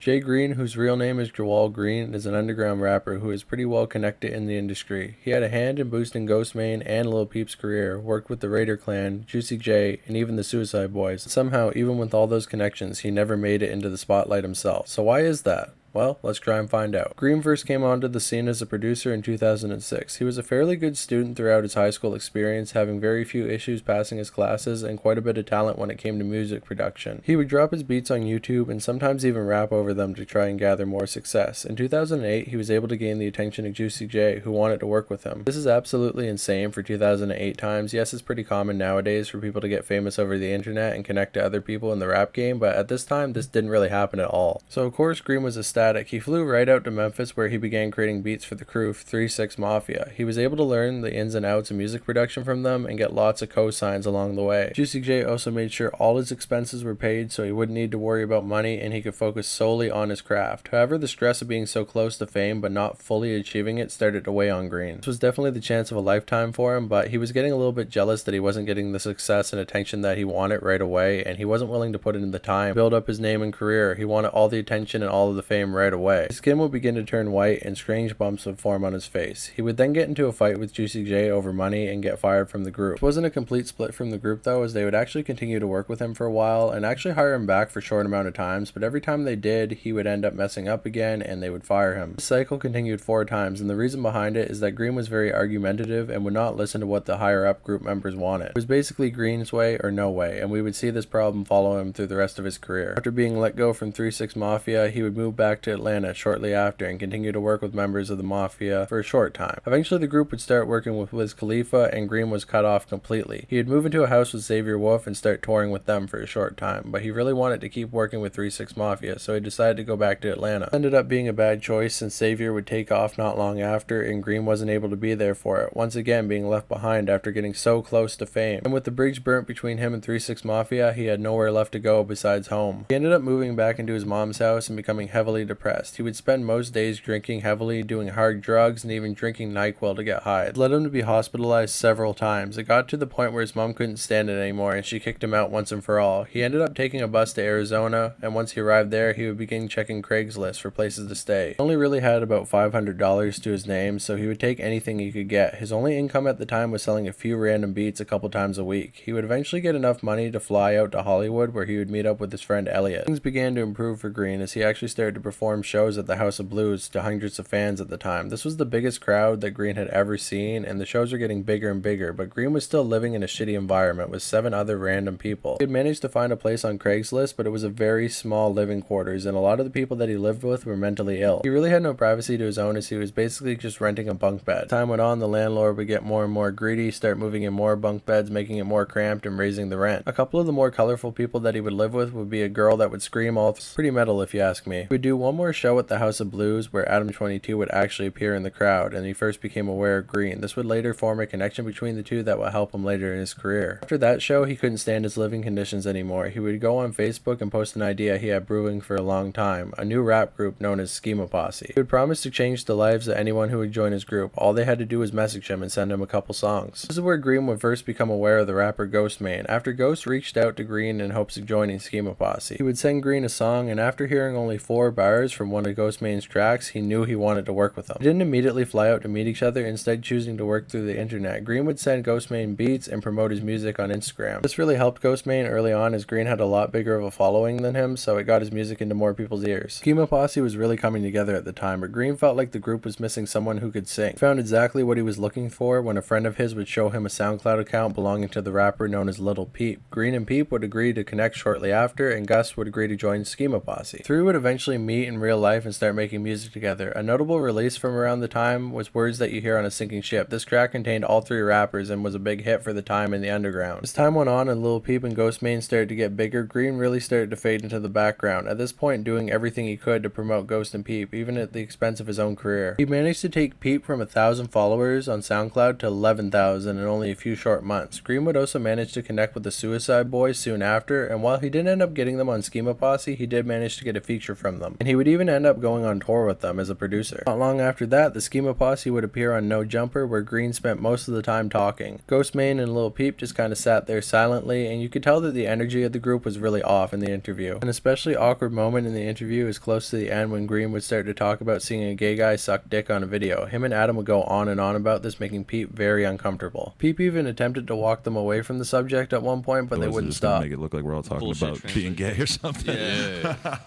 J Grxxn, whose real name is JGRXXN, is an underground rapper who is pretty well connected in the industry. He had a hand in boosting Ghostmane and Lil Peep's career, worked with the Raider Clan, Juicy J, and even the Suicide Boys. Somehow, even with all those connections, he never made it into the spotlight himself. So why is that? Well, let's try and find out. Grxxn first came onto the scene as a producer in 2006. He was a fairly good student throughout his high school experience, having very few issues passing his classes and quite a bit of talent when it came to music production. He would drop his beats on YouTube and sometimes even rap over them to try and gather more success. In 2008, he was able to gain the attention of Juicy J, who wanted to work with him. This is absolutely insane for 2008 times. Yes, it's pretty common nowadays for people to get famous over the internet and connect to other people in the rap game, but at this time, this didn't really happen at all. So of course, Grxxn was ecstatic. He flew right out to Memphis where he began creating beats for the crew 3-6 Mafia. He was able to learn the ins and outs of music production from them and get lots of cosigns along the way. Juicy J also made sure all his expenses were paid so he wouldn't need to worry about money and he could focus solely on his craft. However, the stress of being so close to fame but not fully achieving it started to weigh on Grxxn. This was definitely the chance of a lifetime for him, but he was getting a little bit jealous that he wasn't getting the success and attention that he wanted right away, and he wasn't willing to put in the time to build up his name and career. He wanted all the attention and all of the fame right away. His skin would begin to turn white and strange bumps would form on his face. He would then get into a fight with Juicy J over money and get fired from the group. It wasn't a complete split from the group though, as they would actually continue to work with him for a while and actually hire him back for a short amount of times, but every time they did, he would end up messing up again and they would fire him. This cycle continued 4 times, and the reason behind it is that Grxxn was very argumentative and would not listen to what the higher up group members wanted. It was basically Grxxn's way or no way, and we would see this problem follow him through the rest of his career. After being let go from 3-6 Mafia, he would move back to Atlanta shortly after and continue to work with members of the Mafia for a short time. Eventually the group would start working with Wiz Khalifa and Grxxn was cut off completely. He would move into a house with Xavier Wolf and start touring with them for a short time, but he really wanted to keep working with 3-6 Mafia, so he decided to go back to Atlanta. It ended up being a bad choice since Xavier would take off not long after and Grxxn wasn't able to be there for it, once again being left behind after getting so close to fame. And with the bridge burnt between him and 3-6 Mafia, he had nowhere left to go besides home. He ended up moving back into his mom's house and becoming heavily depressed. He would spend most days drinking heavily, doing hard drugs, and even drinking NyQuil to get high. It led him to be hospitalized several times. It got to the point where his mom couldn't stand it anymore and she kicked him out once and for all. He ended up taking a bus to Arizona, and once he arrived there, he would begin checking Craigslist for places to stay. He only really had about $500 to his name, so he would take anything he could get. His only income at the time was selling a few random beats a couple times a week. He would eventually get enough money to fly out to Hollywood where he would meet up with his friend Elliot. Things began to improve for Grxxn as he actually started to perform shows at the House of Blues to hundreds of fans at the time. This was the biggest crowd that Grxxn had ever seen, and the shows were getting bigger and bigger, but Grxxn was still living in a shitty environment with 7 other random people. He had managed to find a place on Craigslist, but it was a very small living quarters, and a lot of the people that he lived with were mentally ill. He really had no privacy to his own, as he was basically just renting a bunk bed. As time went on, the landlord would get more and more greedy, start moving in more bunk beds, making it more cramped and raising the rent. A couple of the more colorful people that he would live with would be a girl that would scream all pretty metal if you ask me. He would do one more show at the House of Blues where Adam 22 would actually appear in the crowd, and he first became aware of Grxxn. This would later form a connection between the two that would help him later in his career. After that show, he couldn't stand his living conditions anymore. He would go on Facebook and post an idea he had brewing for a long time, a new rap group known as SchemaPosse. He would promise to change the lives of anyone who would join his group. All they had to do was message him and send him a couple songs. This is where Grxxn would first become aware of the rapper Ghostmane, after Ghost reached out to Grxxn in hopes of joining SchemaPosse. He would send Grxxn a song, and after hearing only 4 bars from one of Ghostmane's tracks, he knew he wanted to work with him. He didn't immediately fly out to meet each other, instead choosing to work through the internet. Grxxn would send Ghostmane beats and promote his music on Instagram. This really helped Ghostmane early on, as Grxxn had a lot bigger of a following than him, so it got his music into more people's ears. SchemaPosse was really coming together at the time, but Grxxn felt like the group was missing someone who could sing. He found exactly what he was looking for when a friend of his would show him a SoundCloud account belonging to the rapper known as Lil Peep. Grxxn and Peep would agree to connect shortly after, and Gus would agree to join SchemaPosse. The 3 would eventually meet in real life and start making music together. A notable release from around the time was Words That You Hear on a Sinking Ship. This track contained all 3 rappers and was a big hit for the time in the underground. As time went on and Lil Peep and Ghostmane started to get bigger, Grxxn really started to fade into the background, at this point doing everything he could to promote Ghost and Peep, even at the expense of his own career. He managed to take Peep from 1,000 followers on SoundCloud to 11,000 in only a few short months. Grxxn would also manage to connect with the Suicide Boys soon after, and while he didn't end up getting them on SchemaPosse, he did manage to get a feature from them. And he would even end up going on tour with them as a producer. Not long after that, the SchemaPosse would appear on No Jumper, where Green spent most of the time talking. Ghostman and Lil Peep just kind of sat there silently, and you could tell that the energy of the group was really off in the interview. An especially awkward moment in the interview is close to the end when Green would start to talk about seeing a gay guy suck dick on a video. Him and Adam would go on and on about this, making Peep very uncomfortable. Peep even attempted to walk them away from the subject at one point, but they wouldn't stop. Make it look like we're all talking about being gay or something. Yeah.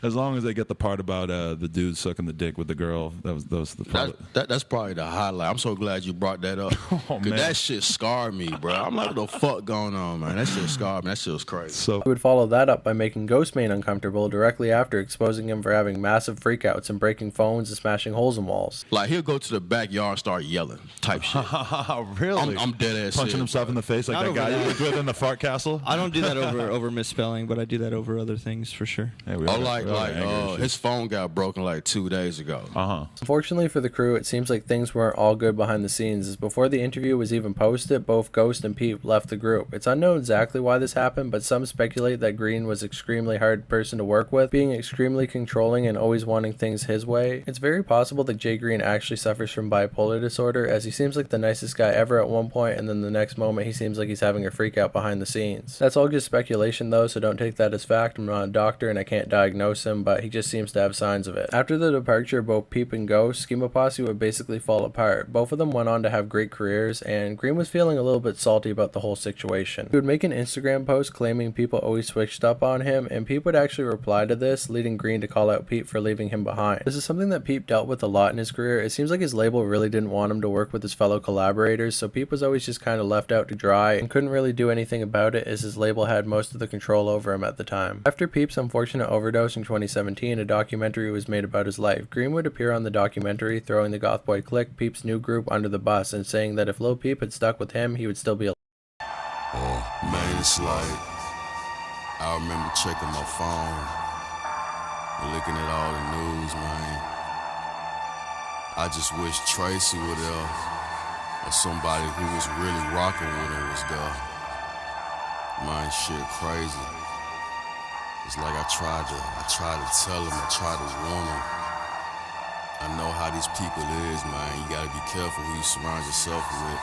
As long as they get the part about the dude sucking the dick with the girl, that was the part. That's probably the highlight. I'm so glad you brought that up. Oh, man. That shit scarred me, bro. I'm like, what the fuck going on, man? That shit scarred me. That shit was crazy. So he would follow that up by making Ghostman uncomfortable directly after exposing him for having massive freakouts and breaking phones and smashing holes in walls. Like, he'll go to the backyard and start yelling type shit. Really? I'm dead ass punching himself in the face like Not that guy over you lived with in the fart castle? I don't do that over misspelling, but I do that over other things for sure. Hey, his phone got broken like 2 days ago. Unfortunately for the crew, it seems like things weren't all good behind the scenes, as before the interview was even posted, both Ghost and Peep left the group. It's unknown exactly why this happened, but some speculate that Green was an extremely hard person to work with, being extremely controlling and always wanting things his way. It's very possible that J Grxxn actually suffers from bipolar disorder, as he seems like the nicest guy ever at one point, and then the next moment he seems like he's having a freak out behind the scenes. That's all just speculation though, so don't take that as fact. I'm not a doctor and I can't diagnose him, but he just seems to have signs of it. After the departure of both Peep and Ghost, SchemaPosse would basically fall apart. Both of them went on to have great careers, and Green was feeling a little bit salty about the whole situation. He would make an Instagram post claiming people always switched up on him, and Peep would actually reply to this, leading Green to call out Peep for leaving him behind. This is something that Peep dealt with a lot in his career. It seems like his label really didn't want him to work with his fellow collaborators, so Peep was always just kind of left out to dry and couldn't really do anything about it, as his label had most of the control over him at the time. After Peep's unfortunate overdose in 2017, a documentary was made about his life. Green would appear on the documentary, throwing the goth boy clique, Peep's new group, under the bus and saying that if Lil Peep had stuck with him, he would still be alive. Man, it's like, I remember checking my phone and looking at all the news, man. I just wish Tracy were there, or somebody who was really rocking with him was there. Man, shit crazy. It's like I tried to tell him, I tried to warn him. I know how these people is, man. You gotta be careful who you surround yourself with.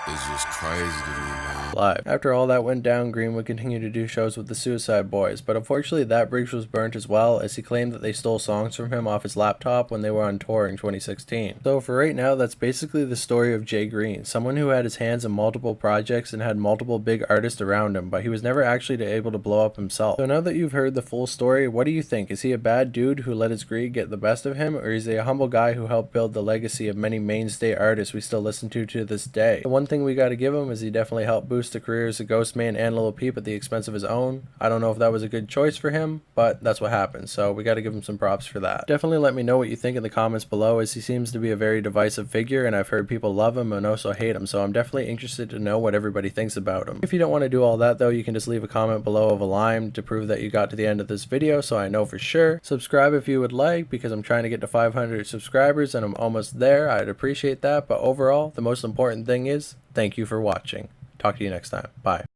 It's just crazy to me, man. Live. After all that went down, Green would continue to do shows with the Suicide Boys, but unfortunately that bridge was burnt as well, as he claimed that they stole songs from him off his laptop when they were on tour in 2016. So for right now, that's basically the story of J Grxxn, someone who had his hands in multiple projects and had multiple big artists around him, but he was never actually able to blow up himself. So now that you've heard the full story, what do you think? Is he a bad dude who let his greed get the best of him, or is he a humble guy who helped build the legacy of many mainstay artists we still listen to this day? The one thing we gotta give him is he definitely helped boost the careers of Ghostman and Lil Peep at the expense of his own. I don't know if that was a good choice for him, but that's what happened, so we gotta give him some props for that. Definitely let me know what you think in the comments below, as he seems to be a very divisive figure, and I've heard people love him and also hate him, so I'm definitely interested to know what everybody thinks about him. If you don't want to do all that though, you can just leave a comment below of a lime to prove that you got to the end of this video so I know for sure. Subscribe if you would like, because I'm trying to get to 500 subscribers and I'm almost there. I'd appreciate that, but overall, the most important thing is, thank you for watching. Talk to you next time. Bye.